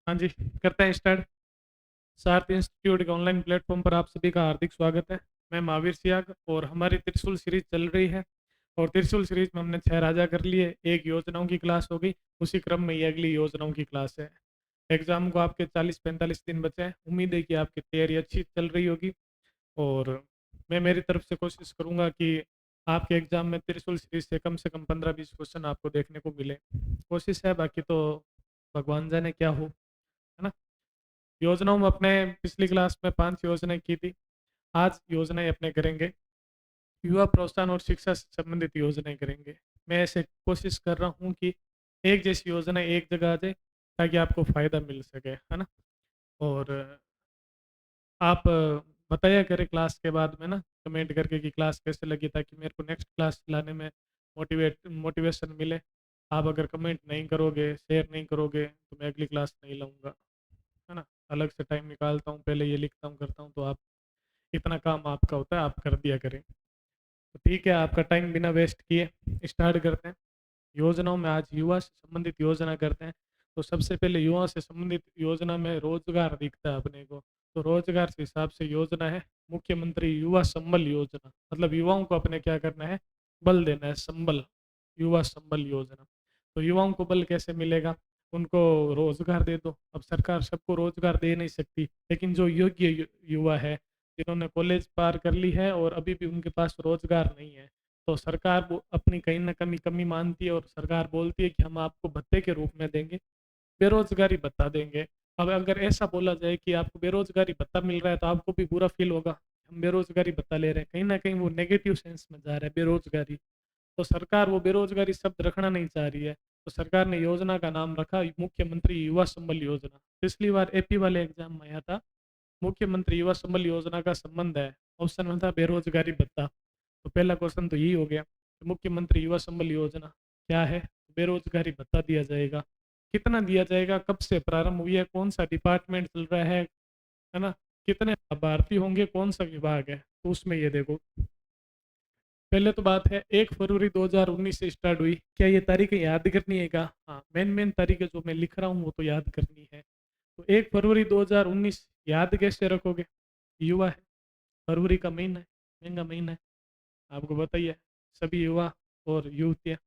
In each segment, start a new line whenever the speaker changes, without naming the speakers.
हाँ जी, करते हैं स्टार्ट। सार्थ इंस्टीट्यूट के ऑनलाइन प्लेटफॉर्म पर आप सभी का हार्दिक स्वागत है। मैं महावीर सियाग और हमारी त्रिशूल सीरीज चल रही है। और त्रिशूल सीरीज में हमने 6 राजा कर लिए, एक योजनाओं की क्लास हो गई। उसी क्रम में ये अगली योजनाओं की क्लास है। एग्जाम को आपके 40-45 दिन बचे हैं। उम्मीद है कि आपकी तैयारी अच्छी चल रही होगी। और मैं मेरी तरफ से कोशिश करूंगा कि आपके एग्जाम में त्रिशूल सीरीज से कम 15-20 क्वेश्चन आपको देखने को मिले। कोशिश है, बाकी तो भगवान जाने क्या हो, है ना। योजनाओं में अपने पिछली क्लास में 5 योजनाएं की थी। आज योजनाएं अपने करेंगे, युवा प्रोत्साहन और शिक्षा से संबंधित योजनाएं करेंगे। मैं ऐसे कोशिश कर रहा हूँ कि एक जैसी योजना एक जगह आ जाए ताकि आपको फायदा मिल सके, है ना। और आप बताया करें क्लास के बाद में ना, कमेंट करके कि क्लास कैसे लगी, ताकि मेरे को नेक्स्ट क्लास लाने में मोटिवेशन मिले। आप अगर कमेंट नहीं करोगे, शेयर नहीं करोगे, तो मैं अगली क्लास नहीं लाऊंगा, है ना। अलग से टाइम निकालता हूँ, पहले ये लिखता हूँ, करता हूँ, तो आप इतना काम आपका होता है, आप कर दिया करें। तो ठीक है, आपका टाइम बिना वेस्ट किए स्टार्ट करते हैं। योजनाओं में आज युवा से संबंधित योजना करते हैं। तो सबसे पहले युवा से संबंधित योजना में रोजगार दिखता है अपने को। तो रोजगार के हिसाब से योजना है मुख्यमंत्री युवा संबल योजना। मतलब युवाओं को अपने क्या करना है, बल देना है, संबल, युवा संबल योजना। तो युवाओं को बल कैसे मिलेगा, उनको रोजगार दे दो। अब सरकार सबको रोजगार दे नहीं सकती, लेकिन जो योग्य युवा है, जिन्होंने कॉलेज पार कर ली है और अभी भी उनके पास रोजगार नहीं है, तो सरकार अपनी कहीं ना कहीं कमी मानती है और सरकार बोलती है कि हम आपको भत्ते के रूप में देंगे, बेरोजगारी भत्ता देंगे। अब अगर ऐसा बोला जाए कि आपको बेरोजगारी भत्ता मिल रहा है, तो आपको भी बुरा फील होगा, हम बेरोजगारी भत्ता ले रहे हैं। कहीं ना कहीं वो नेगेटिव सेंस में जा रहा है बेरोजगारी। तो सरकार वो बेरोजगारी शब्द रखना नहीं चाह रही है। तो सरकार ने योजना का नाम रखा मुख्यमंत्री युवा संबल योजना। पिछली बार एपी वाले एग्जाम में आया था, मुख्यमंत्री युवा संबल योजना का संबंध है, ऑप्शन में था बेरोजगारी भत्ता। तो पहला क्वेश्चन तो यही हो गया। तो मुख्यमंत्री युवा संबल योजना क्या है, बेरोजगारी भत्ता दिया जाएगा। कितना दिया जाएगा, कब से प्रारंभ हुई है, कौन सा डिपार्टमेंट चल रहा है ना, कितने लाभार्थी होंगे, कौन सा विभाग है, तो उसमें ये देखो। पहले तो बात है 1 फरवरी 2019 से स्टार्ट हुई। क्या ये तारीखें याद करनी है क्या? हाँ, मेन मेन तारीखें जो मैं लिख रहा हूँ वो तो याद करनी है। तो 1 फरवरी 2019 याद कैसे रखोगे? युवा है, फरवरी का महीना है, महंगा महीना है, आपको बताइए। सभी युवा और युवतियाँ,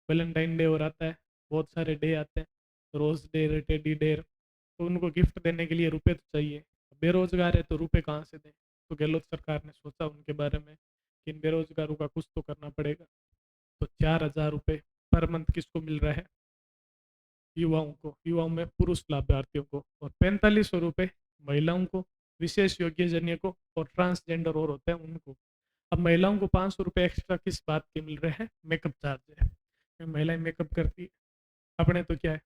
वैलेंटाइन डे और आता है, बहुत सारे डे आते हैं, रोज डे, टेडी डे। तो उनको गिफ्ट देने के लिए रुपए तो चाहिए। बेरोजगार है तो रुपए कहाँ से दें? तो गहलोत सरकार ने सोचा उनके बारे में कि इन बेरोजगारों का कुछ तो करना पड़ेगा। तो 4,000 रुपये पर मंथ किसको मिल रहा है? युवाओं को, युवाओं में पुरुष लाभार्थियों को। और 4500 रुपये महिलाओं को, विशेष योग्य जन्य को, और ट्रांसजेंडर और होते हैं उनको। अब महिलाओं को 500 रुपये एक्स्ट्रा किस बात के मिल रहे हैं? मेकअप चार्ज है, क्योंकि महिलाएं मेकअप करती है। अपने तो क्या है,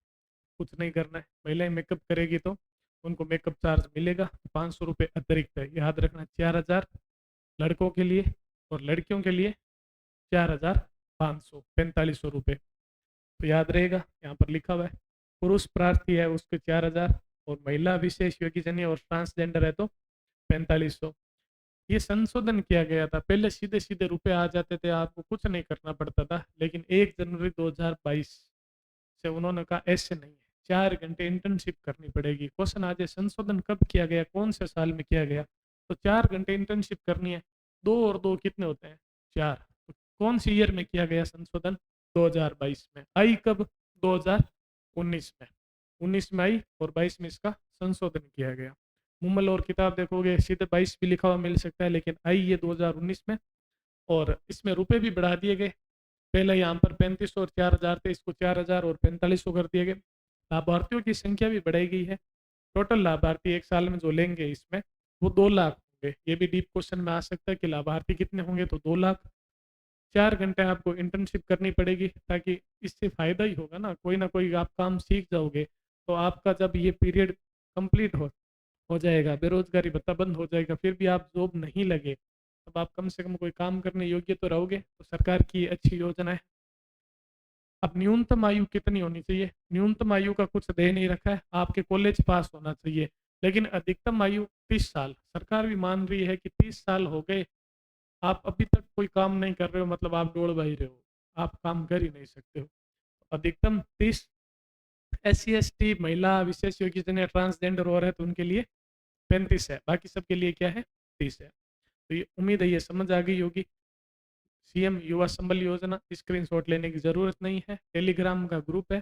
कुछ नहीं करना है। महिलाएं मेकअप करेगी तो उनको मेकअप चार्ज मिलेगा, 500 रुपये अतिरिक्त है, याद रखना। 4,000 लड़कों के लिए, और लड़कियों के लिए 4,500, 4500 रुपये। तो याद रहेगा, यहाँ पर लिखा हुआ है। पुरुष प्रार्थी है उसके 4,000, और महिला विशेष योग्यजन्य और ट्रांसजेंडर है तो 4500। ये संशोधन किया गया था, पहले सीधे सीधे रुपए आ जाते थे, आपको कुछ नहीं करना पड़ता था। लेकिन 1 जनवरी 2022 से उन्होंने कहा ऐसे नहीं है, 4 घंटे इंटर्नशिप करनी पड़ेगी। क्वेश्चन आज है, संशोधन कब किया गया, कौन से साल में किया गया? तो 4 घंटे इंटर्नशिप करनी है। दो और दो कितने होते हैं? 4। तो कौन सी ईयर में किया गया संशोधन? 2022 में। आई कब? 2019 में। 19 में आई और 22 में इसका संशोधन किया गया। मुमल और किताब देखोगे सीधे 22 भी लिखा हुआ मिल सकता है, लेकिन आई ये 2019 में। और इसमें रुपए भी बढ़ा दिए गए। पहले यहाँ पर 3500 और 4,000 थे, इसको 4,000 और 4500 कर दिए गए। लाभार्थियों की संख्या भी बढ़ाई गई है। टोटल लाभार्थी एक साल में जो लेंगे इसमें, वो 2 लाख होंगे। ये भी डीप क्वेश्चन में आ सकता है कि लाभार्थी कितने होंगे, तो 2 लाख। 4 घंटे आपको इंटर्नशिप करनी पड़ेगी, ताकि इससे फायदा ही होगा ना, कोई ना कोई आप काम सीख जाओगे। तो आपका जब ये पीरियड कंप्लीट हो जाएगा, बेरोजगारी भत्ता बंद हो जाएगा, फिर भी आप जॉब नहीं लगे, तब आप कम से कम कोई काम करने योग्य तो रहोगे। तो सरकार की अच्छी योजना है। अब न्यूनतम आयु कितनी होनी चाहिए? न्यूनतम आयु का कुछ दे नहीं रखा है, आपके कॉलेज पास होना चाहिए। लेकिन अधिकतम आयु 30 साल, सरकार भी मान रही है कि 30 साल हो गए, आप अभी तक कोई काम नहीं कर रहे हो, मतलब आप डोल भाई रहे हो, आप काम कर ही नहीं सकते हो। अधिकतम 30 SC ST महिला विशेष योग्य जिन्हें ट्रांसजेंडर हो रहा है तो उनके लिए 35 है, बाकी सबके लिए क्या है 30 है। तो ये उम्मीद है ये समझ आ गई होगी। सीएम युवा संबल योजना, स्क्रीनशॉट लेने की जरूरत नहीं है। टेलीग्राम का ग्रुप है,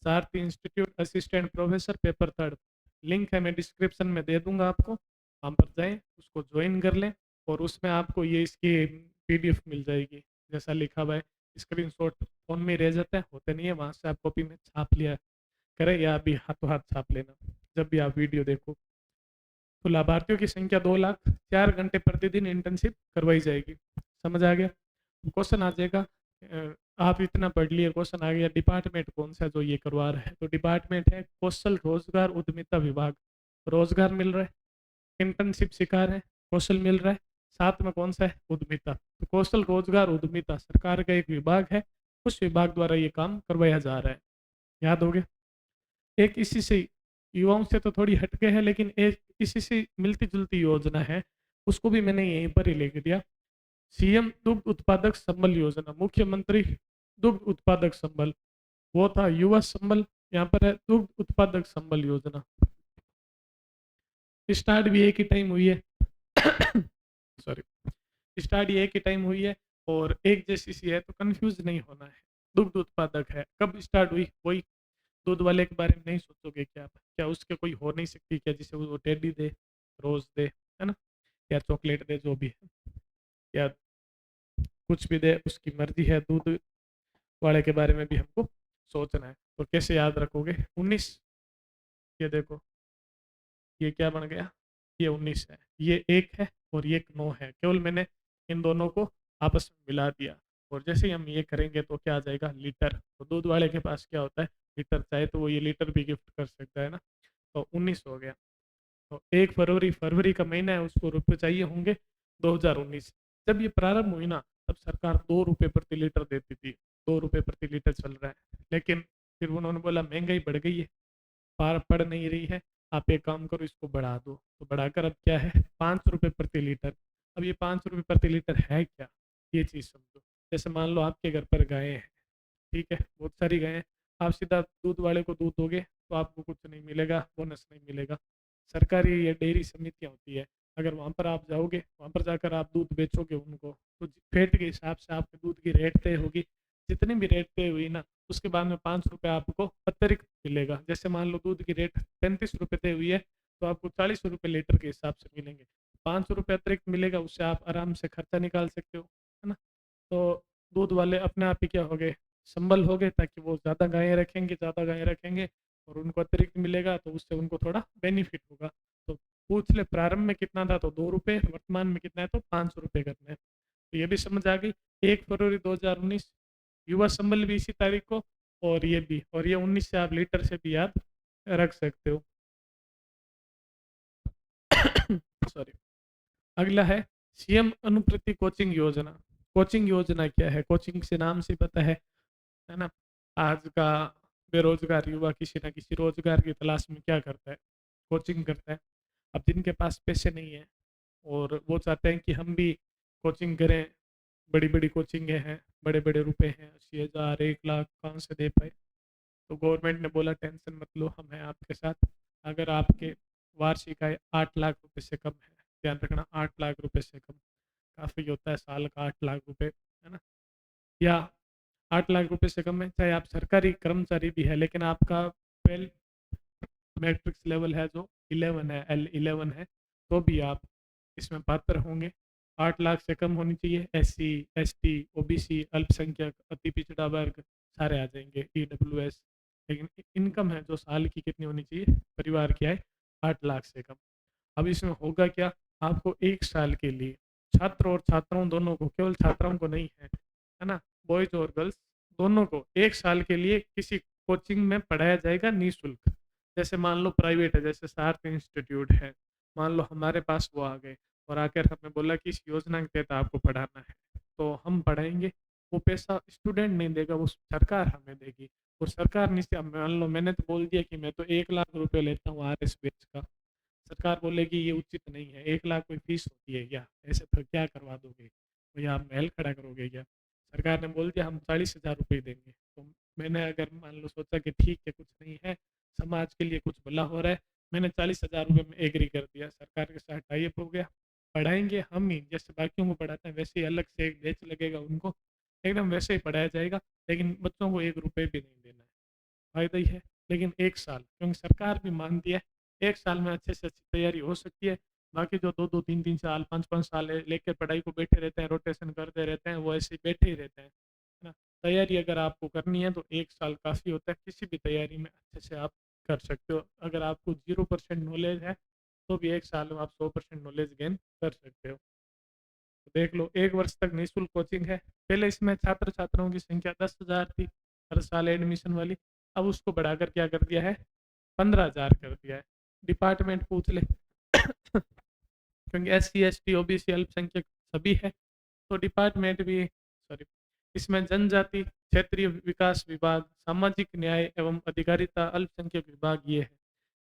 सारथी institute assistant professor paper third, link है मैं डिस्क्रिप्शन में दे दूंगा आपको, वहाँ पर जाएं उसको ज्वाइन कर लें और उसमें आपको ये इसकी PDF मिल जाएगी। जैसा लिखा हुआ है स्क्रीनशॉट फोन में रह जाता है, होते नहीं है, वहाँ से आप कॉपी में छाप लिया करें या अभी हाथों हाथ छाप लेना जब भी आप वीडियो देखो। तो लाभार्थियों की संख्या 2 लाख, 4 घंटे प्रतिदिन इंटर्नशिप करवाई जाएगी। समझ आ गया? क्वेश्चन आ जाएगा आप इतना पढ़ लिए, क्वेश्चन आ गया डिपार्टमेंट कौन सा जो ये करवा रहा है, तो डिपार्टमेंट है कौशल रोजगार उद्यमिता विभाग। रोजगार मिल रहा है, इंटर्नशिप सिखा रहे हैं, कौशल मिल रहा है, साथ में कौन सा है उद्यमिता। तो कौशल रोजगार उद्यमिता सरकार का एक विभाग है, उस विभाग द्वारा ये काम करवाया जा रहा है। याद हो गया? एक इसी से युवाओं से तो थोड़ी हटके है, लेकिन एक इसी से मिलती जुलती योजना है, उसको भी मैंने यहीं पर ही लिख दिया। सीएम दुग्ध उत्पादक संबल योजना, मुख्यमंत्री दुग्ध उत्पादक संबल, वो था युवा संबल, यहाँ पर है दुग्ध उत्पादक संबल योजना। स्टार्ट भी एक ही टाइम हुई है सॉरी, स्टार्ट ये एक ही टाइम हुई है और एक जैसी सी है, तो कंफ्यूज नहीं होना है। दुग्ध उत्पादक है, कब स्टार्ट हुई, वही दूध वाले के बारे में नहीं सोचोगे क्या आप, क्या उसके कोई हो नहीं सकती क्या जिसे वो टेडी दे, रोज दे, है ना, या चॉकलेट दे, जो भी है, या कुछ भी दे, उसकी मर्जी है। दूध वाले के बारे में भी हमको सोचना है। तो कैसे याद रखोगे 19, ये देखो ये क्या बन गया, ये 19 है, ये 1 है और ये 9 है, केवल मैंने इन दोनों को आपस में मिला दिया। और जैसे ही हम ये करेंगे तो क्या आ जाएगा लीटर, तो दूध वाले के पास क्या होता है लीटर, चाहे तो वो ये लीटर भी गिफ्ट कर सकता है ना। तो 19 हो गया। तो 1 फरवरी, फरवरी का महीना है, उसको रुपये चाहिए होंगे 2019। जब ये प्रारंभ हुई ना, तब सरकार 2 रुपये प्रति लीटर देती थी, 2 रुपये प्रति लीटर चल रहा है। लेकिन फिर उन्होंने बोला महंगाई बढ़ गई है, पार पड़ नहीं रही है, आप एक काम करो इसको बढ़ा दो। तो बढ़ाकर अब क्या है 5 रुपये प्रति लीटर। अब ये 5 रुपये प्रति लीटर है क्या, ये चीज़ समझो। जैसे मान लो आपके घर पर गायें हैं, ठीक है, बहुत सारी गायें हैं, आप सीधा दूध वाले को दूध दोगे तो आपको कुछ नहीं मिलेगा, बोनस नहीं मिलेगा। सरकारी ये डेयरी समितियाँ होती है, अगर वहाँ पर आप जाओगे, वहाँ पर जाकर आप दूध बेचोगे उनको, तो फेट के हिसाब से आपके दूध की रेट तय होगी। जितनी भी रेट तय हुई ना, उसके बाद में 5 रुपये आपको अतिरिक्त मिलेगा। जैसे मान लो दूध की रेट 35 रुपये तय हुई है, तो आपको 40 रुपये लीटर के हिसाब से मिलेंगे। 5 रुपये अतिरिक्त मिलेगा, उससे आप आराम से खर्चा निकाल सकते हो, है ना। तो दूध वाले अपने आप ही क्या हो गए, संबल हो गए, ताकि वो ज़्यादा गायें रखेंगे, ज़्यादा गायें रखेंगे और उनको अतिरिक्त मिलेगा, तो उससे उनको थोड़ा बेनिफिट होगा। तो पूछ ले प्रारंभ में कितना था, तो 2 रुपये, वर्तमान में कितना है तो 5 रुपये करना है। तो ये भी समझ आ गई। 1 फरवरी 2019 युवा संबल भी इसी तारीख को, और ये भी, और ये 19 से आप लीटर से भी याद रख सकते हो सॉरी। अगला है सीएम अनुप्रति कोचिंग योजना। कोचिंग योजना क्या है, कोचिंग से नाम से पता है ना। आज का बेरोजगार युवा किसी ना किसी रोजगार की तलाश में क्या करता है, कोचिंग करता है। अब जिनके पास पैसे नहीं है और वो चाहते हैं कि हम भी कोचिंग करें, बड़ी बड़ी कोचिंगें हैं, बड़े बड़े रुपए हैं, 80,000 1 लाख कहाँ से दे पाए। तो गवर्नमेंट ने बोला टेंशन मत लो, हम हैं आपके साथ। अगर आपके वार्षिक आय 8 लाख रुपए से कम है, ध्यान रखना 8 लाख रुपए से कम, काफ़ी होता है साल का 8 लाख रुपए, है ना, या 8 लाख रुपए से कम है, चाहे आप सरकारी कर्मचारी भी है लेकिन आपका ट्वेल्व मैट्रिक्स लेवल है जो 11 है, L11 है, तो भी आप इसमें पात्र होंगे। 8 लाख से कम होनी चाहिए। SC ST OBC अल्पसंख्यक अति पिछड़ा वर्ग सारे आ जाएंगे, EWS। लेकिन इनकम है जो साल की कितनी होनी चाहिए, परिवार की आय 8 लाख से कम। अब इसमें होगा क्या, आपको 1 साल के लिए छात्र और छात्राओं दोनों को, केवल छात्राओं को नहीं है ना, बॉयज और गर्ल्स दोनों को 1 साल के लिए किसी कोचिंग में पढ़ाया जाएगा निःशुल्क। जैसे मान लो प्राइवेट है, जैसे सार्थ इंस्टीट्यूट है, मान लो हमारे पास वो आ गए और आकर हमें बोला कि इस योजना के तहत आपको पढ़ाना है, तो हम पढ़ाएंगे। वो पैसा स्टूडेंट नहीं देगा, वो सरकार हमें देगी। और सरकार नीचे, अब मान लो मैंने तो बोल दिया कि मैं तो 1 लाख रुपए लेता हूँ RS बैच का, सरकार बोलेगी ये उचित नहीं है, 1 लाख कोई फीस होती है क्या, ऐसे तो क्या करवा दोगे भैया, आप महल खड़ा करोगे क्या। सरकार ने बोल दिया हम 40,000 रुपये देंगे, तो मैंने अगर मान लो सोचा कि ठीक है कुछ नहीं है, समाज के लिए कुछ भला हो रहा है, मैंने 40,000 रुपये में एग्री कर दिया, सरकार के साथ टाई अप हो गया। पढ़ाएंगे हम ही, जैसे बाकियों को पढ़ाते हैं वैसे ही अलग से एक बैच लगेगा उनको, एकदम वैसे ही पढ़ाया जाएगा, लेकिन बच्चों को 1 रुपये भी नहीं देना है। फ़ायदा ही है। लेकिन 1 साल, क्योंकि सरकार भी मानती है 1 साल में अच्छे से अच्छी तैयारी हो सकती है। बाकी जो 2-2 3-3 साल 5-5 साल लेके पढ़ाई को बैठे रहते हैं, रोटेशन करते रहते हैं, वो ऐसे ही बैठे ही रहते हैं, है ना? तैयारी अगर आपको करनी है तो 1 साल काफ़ी होता है, किसी भी तैयारी में अच्छे से आप कर सकते हो। अगर आपको 0% नॉलेज है, तो भी 1 साल में आप 100% नॉलेज गेन कर सकते हो। तो देख लो, 1 वर्ष तक निःशुल्क कोचिंग है। पहले इसमें छात्र-छात्राओं की संख्या 10,000 थी, हर साल एडमिशन वाली। अब उसको बढ़ाकर क्या कर दिया है, 15,000 कर दिया है। डिपार्टमेंट पूछ ले क्योंकि एससी, एसटी, ओबीसी, अल्पसंख्यक सभी है, तो डिपार्टमेंट भी सॉरी, इसमें जनजाति, क्षेत्रीय विकास विभाग, सामाजिक न्याय एवं अधिकारिता, अल्पसंख्यक विभाग ये है।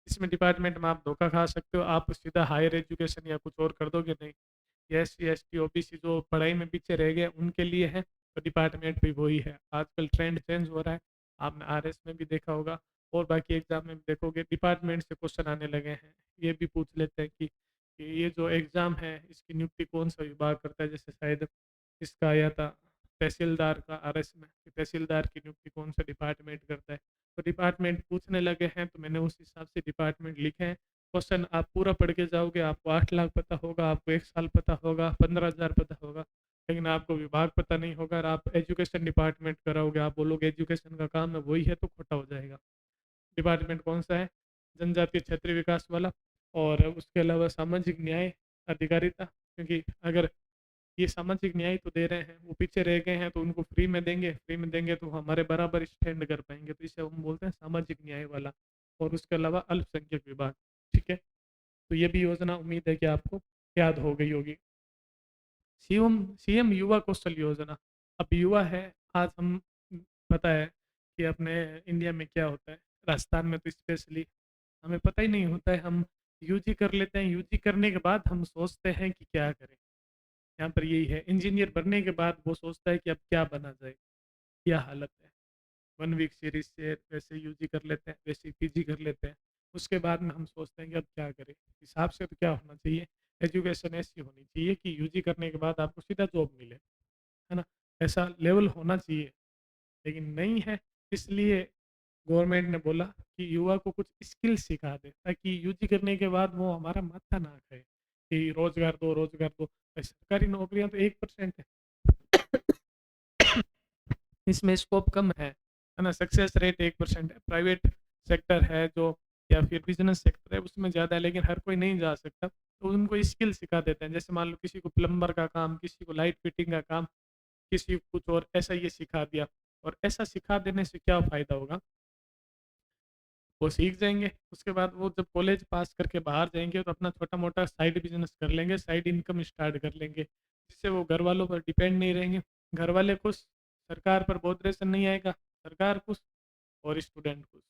इसमें डिपार्टमेंट में आप धोखा खा सकते हो, आप सीधा हायर एजुकेशन या कुछ और कर दोगे, नहीं। ये एससी, एसटी, ओबीसी जो पढ़ाई में पीछे रह गए उनके लिए है, तो डिपार्टमेंट भी वही है। आजकल ट्रेंड चेंज हो रहा है, आपने आरएस में भी देखा होगा और बाकी एग्जाम में भी देखोगे, डिपार्टमेंट से क्वेश्चन आने लगे हैं। ये भी पूछ लेते हैं कि ये जो एग्ज़ाम है इसकी नियुक्ति कौन सा विभाग करता है, जैसे शायद इसका आया था तहसीलदार का आरएस में, कि तहसीलदार की नियुक्ति कौन सा डिपार्टमेंट करता है। तो डिपार्टमेंट पूछने लगे हैं, तो मैंने उस हिसाब से डिपार्टमेंट लिखे हैं। क्वेश्चन आप पूरा पढ़ के जाओगे, आपको 8 लाख पता होगा, आपको 1 साल पता होगा, 15,000 पता होगा, लेकिन आपको विभाग पता नहीं होगा और आप एजुकेशन डिपार्टमेंट कराओगे, आप बोलोगे एजुकेशन का काम है वही है, तो खोटा हो जाएगा। डिपार्टमेंट कौन सा है? जनजातीय क्षेत्रीय विकास वाला, और उसके अलावा सामाजिक न्याय, अधिकारिता, क्योंकि अगर ये सामाजिक न्याय तो दे रहे हैं, वो पीछे रह गए हैं तो उनको फ्री में देंगे तो हमारे बराबर स्टैंड कर पाएँगे, तो इसे हम बोलते हैं सामाजिक न्याय वाला। और उसके अलावा अल्पसंख्यक विभाग, ठीक है? तो ये भी योजना उम्मीद है कि आपको याद हो गई होगी। सीएम सीएम युवा कौशल योजना, अब युवा है, आज हम पता है कि अपने इंडिया में क्या होता है, राजस्थान में तो स्पेशली हमें पता ही नहीं होता है, हम यूजी कर लेते हैं, यूजी करने के बाद हम सोचते हैं कि क्या करें। यहाँ पर यही है, इंजीनियर बनने के बाद वो सोचता है कि अब क्या बना जाए, क्या हालत है। 1 वीक सीरीज़ से वैसे यूजी कर लेते हैं, वैसे ही पीजी कर लेते हैं। उसके बाद में हम सोचते हैं कि अब क्या करें? हिसाब से तो क्या होना चाहिए, एजुकेशन ऐसी होनी चाहिए कि यूजी करने के बाद आपको सीधा जॉब मिले, है ना? ऐसा लेवल होना चाहिए, लेकिन नहीं है, इसलिए गवर्नमेंट ने बोला कि युवा को कुछ स्किल सिखा दें, ताकि यूजी करने के बाद वो हमारा माथा ना खाए, कि रोज़गार दो, रोज़गार दो। सरकारी नौकरियाँ तो 1% है। इसमें स्कोप कम है ना? सक्सेस रेट 1% है। प्राइवेट सेक्टर है जो, या फिर बिज़नेस सेक्टर है, उसमें ज़्यादा है, लेकिन हर कोई नहीं जा सकता। तो उनको स्किल सिखा देते हैं। जैसे मान लो किसी को प्लम्बर का काम, किसी को लाइट फिटिंग का काम, किसी को कुछ और, ऐसा ये सिखा दिया। और ऐसा सिखा देने से क्या फ़ायदा होगा? वो सीख जाएँगे, उसके बाद वो जब कॉलेज पास करके बाहर जाएँगे तो अपना छोटा-मोटा साइड बिज़नेस कर लेंगे, साइड इनकम स्टार्ट कर लेंगे, जिससे वो घरवालों पर डिपेंड नहीं रहेंगे। घरवाले खुश, सरकार पर बोझ नहीं आएगा, सरकार खुश और स्टूडेंट खुश।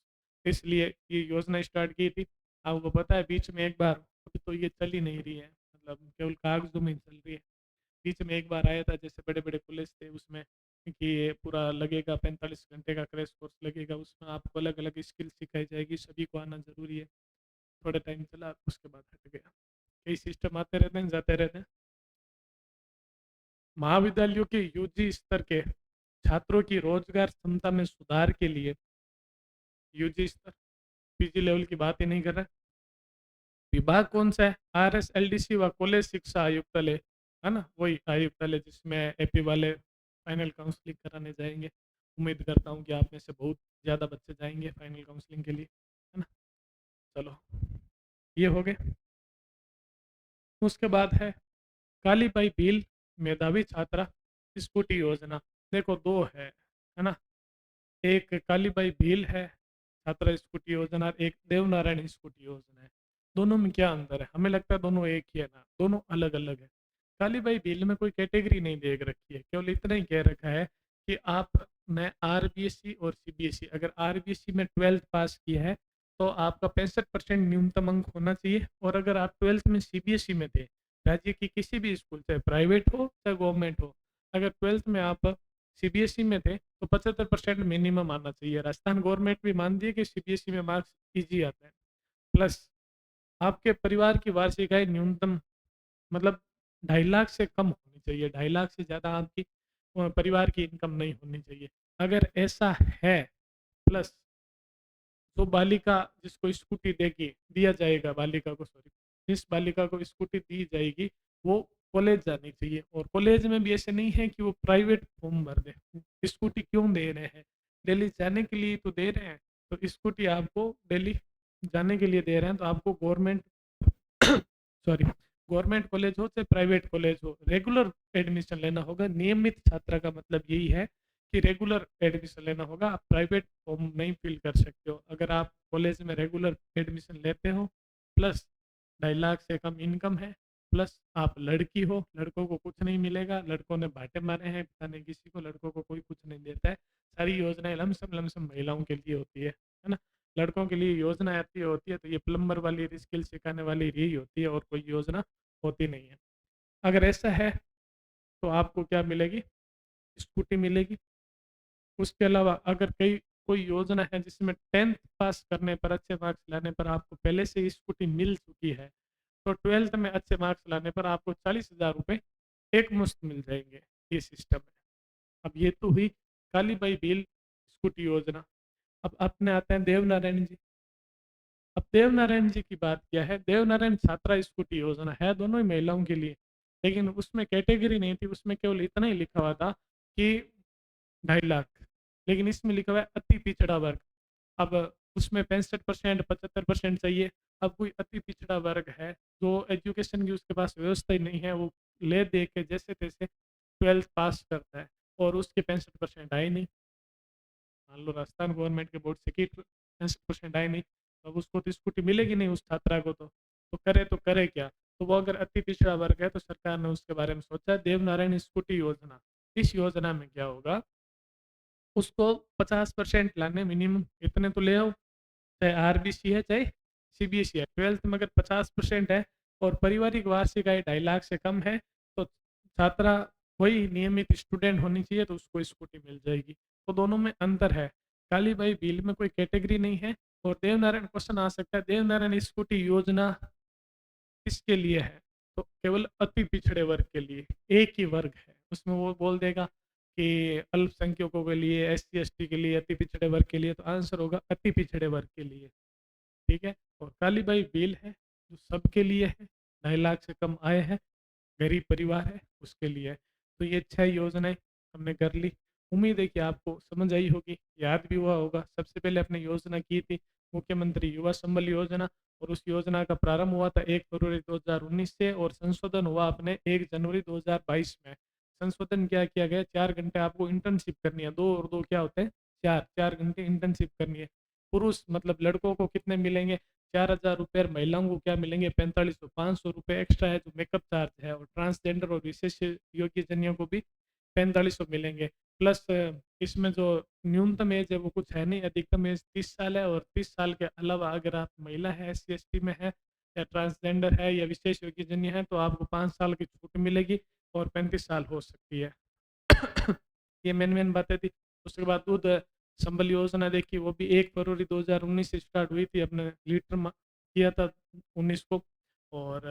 इसलिए ये योजना स्टार्ट की थी। आपको पता है बीच में एक बार, अभी तो ये चल ही नहीं रही है, मतलब केवल कागज़ों में ही चल रही है। बीच में एक बार आया था, जैसे बड़े-बड़े कॉलेज थे उसमें, कि ये पूरा लगेगा 45 घंटे का क्रैश कोर्स लगेगा, उसमें आपको अलग-अलग स्किल सिखाई जाएगी, सभी को आना ज़रूरी है। थोड़ा टाइम चला, उसके बाद हट गया। कई सिस्टम आते रहते हैं, जाते रहते हैं। महाविद्यालयों के यूजी स्तर के छात्रों की रोजगार क्षमता में सुधार के लिए, यूजी स्तर, पीजी लेवल की बात ही नहीं कर रहा है। विभाग कौन सा है? आरएसएलडीसी व कॉलेज शिक्षा आयुक्तालय, है ना? वही आयुक्तालय जिसमें एपी वाले फाइनल काउंसलिंग कराने जाएँगे। उम्मीद करता हूँ कि आप में से बहुत ज़्यादा बच्चे जाएँगे फाइनल काउंसलिंग के लिए, है ना? चलो, ये हो गए। उसके बाद है कालीबाई भील मेधावी छात्रा स्कूटी योजना। देखो 2 है ना? एक कालीबाई भील है छात्रा स्कूटी योजना, और एक देवनारायण स्कूटी योजना है। दोनों में क्या अंतर है? हमें लगता है दोनों एक ही है ना, दोनों अलग-अलग है। कालीबाई भील में कोई कैटेगरी नहीं देख रखी है, केवल इतना ही कह रखा है कि आपने आरबीएससी और सीबीएसई, अगर आरबीएससी में 12th पास किया है, तो आपका 65% न्यूनतम अंक होना चाहिए, और अगर आप 12th में सीबीएसई में थे, राज्य की किसी भी स्कूल, चाहे प्राइवेट हो, चाहे गवर्नमेंट हो, अगर 12th में आप सीबीएसई में थे, तो 75% मिनिमम आना चाहिए। राजस्थान गवर्नमेंट भी मानती है कि सीबीएसई में मार्क्स ईज़ी आते हैं। प्लस आपके परिवार की वार्षिक आय न्यूनतम मतलब 2.5 लाख से कम होनी चाहिए, 2.5 लाख से ज़्यादा आपकी परिवार की इनकम नहीं होनी चाहिए। अगर ऐसा है, प्लस जो बालिका जिसको स्कूटी देगी दिया जाएगा बालिका को, सॉरी, जिस बालिका को स्कूटी दी जाएगी वो कॉलेज जानी चाहिए, और कॉलेज में भी ऐसे नहीं है कि वो प्राइवेट फॉर्म भर दे। स्कूटी क्यों दे रहे हैं? डेली जाने के लिए तो दे रहे हैं, तो स्कूटी आपको डेली जाने के लिए दे रहे हैं, तो आपको गवर्नमेंट सॉरी, गवर्नमेंट कॉलेज हो चाहे प्राइवेट कॉलेज हो, रेगुलर एडमिशन लेना होगा। नियमित छात्रा का मतलब यही है कि रेगुलर एडमिशन लेना होगा। आप प्राइवेट फॉर्म नहीं फिल कर सकते हो। अगर आप कॉलेज में रेगुलर एडमिशन लेते हो, प्लस 2.5 लाख से कम इनकम है, प्लस आप लड़की हो, लड़कों को कुछ नहीं मिलेगा। लड़कों ने बांटे मारे हैं, पता नहीं किसी को, लड़कों को कोई कुछ नहीं देता है। सारी योजनाएं लमसम लमसम महिलाओं के लिए होती है ना। लड़कों के लिए योजना आती होती है तो ये प्लम्बर वाली स्किल सिखाने वाली यही होती है, और कोई योजना होती नहीं है। अगर ऐसा है तो आपको क्या मिलेगी? स्कूटी मिलेगी। उसके अलावा अगर कोई योजना है जिसमें 10th पास करने पर, अच्छे मार्क्स लाने पर आपको पहले से ही स्कूटी मिल चुकी है, तो 12th में अच्छे मार्क्स लाने पर आपको 40,000 रुपये एक मुश्त मिल जाएंगे। ये सिस्टम है। अब ये तो हुई कालीबाई भील स्कूटी योजना। अब अपने आते हैं देवनारायण जी। अब देवनारायण जी की बात किया है, देवनारायण छात्रा स्कूटी योजना है दोनों ही महिलाओं के लिए, लेकिन उसमें कैटेगरी नहीं थी, उसमें केवल इतना ही लिखा हुआ था कि 2.5 लाख, लेकिन इसमें लिखा हुआ है अति पिछड़ा वर्ग। अब उसमें 65% 75% चाहिए। अब कोई अति पिछड़ा वर्ग है जो एजुकेशन की उसके पास व्यवस्था ही नहीं है, वो ले दे के जैसे तैसे 12th पास करता है और उसके 65% आए नहीं। मान लो राजस्थान गवर्नमेंट के बोर्ड से कि 65% आए नहीं, तो अब उसको तो स्कूटी मिलेगी नहीं उस छात्रा को, तो करे क्या? तो वो अगर अति पिछड़ा वर्ग है तो सरकार ने उसके बारे में सोचा देवनारायण स्कूटी योजना। इस योजना में क्या होगा, उसको 50% लाने मिनिमम, इतने तो ले आओ, चाहे आरबीसी है चाहे सीबीएसई है। 12th में अगर 50% है और पारिवारिक वार्षिक आय 2.5 लाख से कम है, तो छात्रा वही नियमित स्टूडेंट होनी चाहिए, तो उसको स्कूटी मिल जाएगी। तो दोनों में अंतर है। कालीबाई बिल में कोई कैटेगरी नहीं है। और देवनारायण क्वेश्चन आ सकता है, देवनारायण स्कूटी योजना किसके लिए है? तो केवल अति पिछड़े वर्ग के लिए। एक ही वर्ग है उसमें, वो बोल देगा कि अल्पसंख्यकों के लिए, एससी एसटी के लिए, अति पिछड़े वर्ग के लिए, तो आंसर होगा अति पिछड़े वर्ग के लिए। ठीक है। और कालीबाई बिल है जो सबके लिए है, 2.5 लाख से कम आय है, गरीब परिवार है, उसके लिए है। तो ये 6 योजनाएं हमने कर ली। उम्मीद है कि आपको समझ आई होगी, याद भी हुआ होगा। सबसे पहले अपने योजना की थी मुख्यमंत्री युवा संबल योजना, और उस योजना का प्रारंभ हुआ था 1 फरवरी 2019 से, और संशोधन हुआ अपने 1 जनवरी 2022 में। संशोधन क्या किया गया, 4 घंटे आपको इंटर्नशिप करनी है। 2 और 2 क्या होते हैं? 4 घंटे इंटर्नशिप करनी है। पुरुष मतलब लड़कों को कितने मिलेंगे? 4,000 रुपये। महिलाओं को क्या मिलेंगे? 4500। 500 रुपये एक्स्ट्रा है जो मेकअप चार्ज है, और ट्रांसजेंडर और विशेष योग्य जनियों को भी 4500 मिलेंगे। प्लस इसमें जो न्यूनतम एज है वो कुछ है नहीं, अधिकतम एज 30 साल है, और 30 साल के अलावा अगर आप महिला है, एससी एसटी में है, या ट्रांसजेंडर है, या विशेष योग्य जन्य है, तो आपको 5 साल की छूट मिलेगी, और 35 साल हो सकती है। ये मेन बातें थी। उसके बाद दूध संबल योजना देखी, वो भी 1 फरवरी 2019 से स्टार्ट हुई थी, अपने लीटर किया था 19 को। और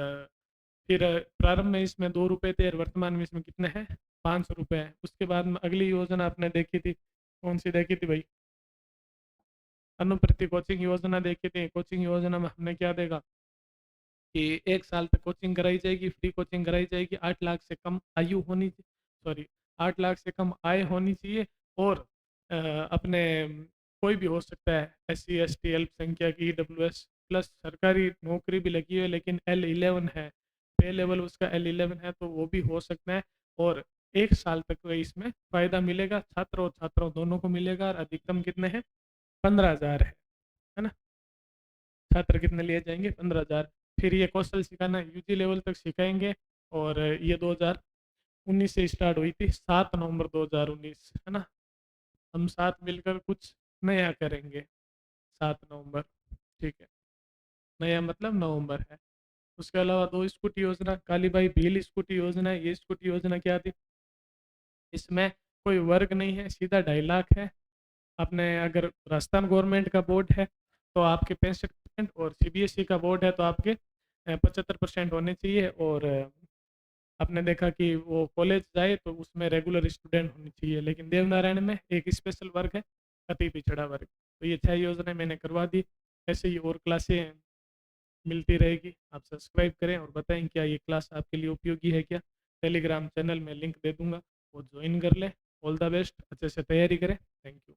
फिर प्रारंभ में इसमें 2 रुपए थे, और वर्तमान में इसमें कितने हैं? 500 रुपये है। उसके बाद में अगली योजना आपने देखी थी, कौन सी देखी थी भाई? अनुप्रति कोचिंग योजना देखी थी। कोचिंग योजना में हमने क्या देखा कि 1 साल तक कोचिंग कराई जाएगी, फ्री कोचिंग कराई जाएगी। 8 लाख से कम आयु होनी, सॉरी, 8 लाख से कम आय होनी चाहिए, और अपने कोई भी हो सकता है, एससी एसटी, अल्पसंख्यक, ईडब्ल्यूएस, प्लस सरकारी नौकरी भी लगी है लेकिन L11 है, पे लेवल उसका L11 है, तो वो भी हो सकता है। और 1 साल तक का इसमें फायदा मिलेगा, छात्र और छात्राओं दोनों को मिलेगा। और अधिकतम कितने हैं? 15,000 है ना। छात्र कितने लिए जाएंगे? 15,000। फिर ये कौशल सिखाना यूजी लेवल तक सिखाएंगे, और ये 2019 से स्टार्ट हुई थी, 7 नवंबर 2019, है ना। हम साथ मिलकर कुछ नया करेंगे, 7 नवंबर। ठीक है, नया मतलब नवंबर है। उसके अलावा 2 स्कूटी योजना, कालीबाई भील स्कूटी योजना है। ये स्कूटी योजना क्या थी? इसमें कोई वर्ग नहीं है, सीधा 2.5 लाख है। आपने अगर राजस्थान गवर्नमेंट का बोर्ड है तो आपके 65%, और सीबीएसई का बोर्ड है तो आपके 75% होने चाहिए। और आपने देखा कि वो कॉलेज जाए तो उसमें रेगुलर स्टूडेंट होनी चाहिए, लेकिन देवनारायण में एक स्पेशल वर्ग है, अति पिछड़ा वर्ग। तो ये 6 योजनाएं मैंने करवा दी। ऐसे ही और क्लासें मिलती रहेगी। आप सब्सक्राइब करें और बताएं क्या ये क्लास आपके लिए उपयोगी है क्या। टेलीग्राम चैनल में लिंक दे दूंगा, वो ज्वाइन कर लें। ऑल द बेस्ट, अच्छे से तैयारी करें। Thank you.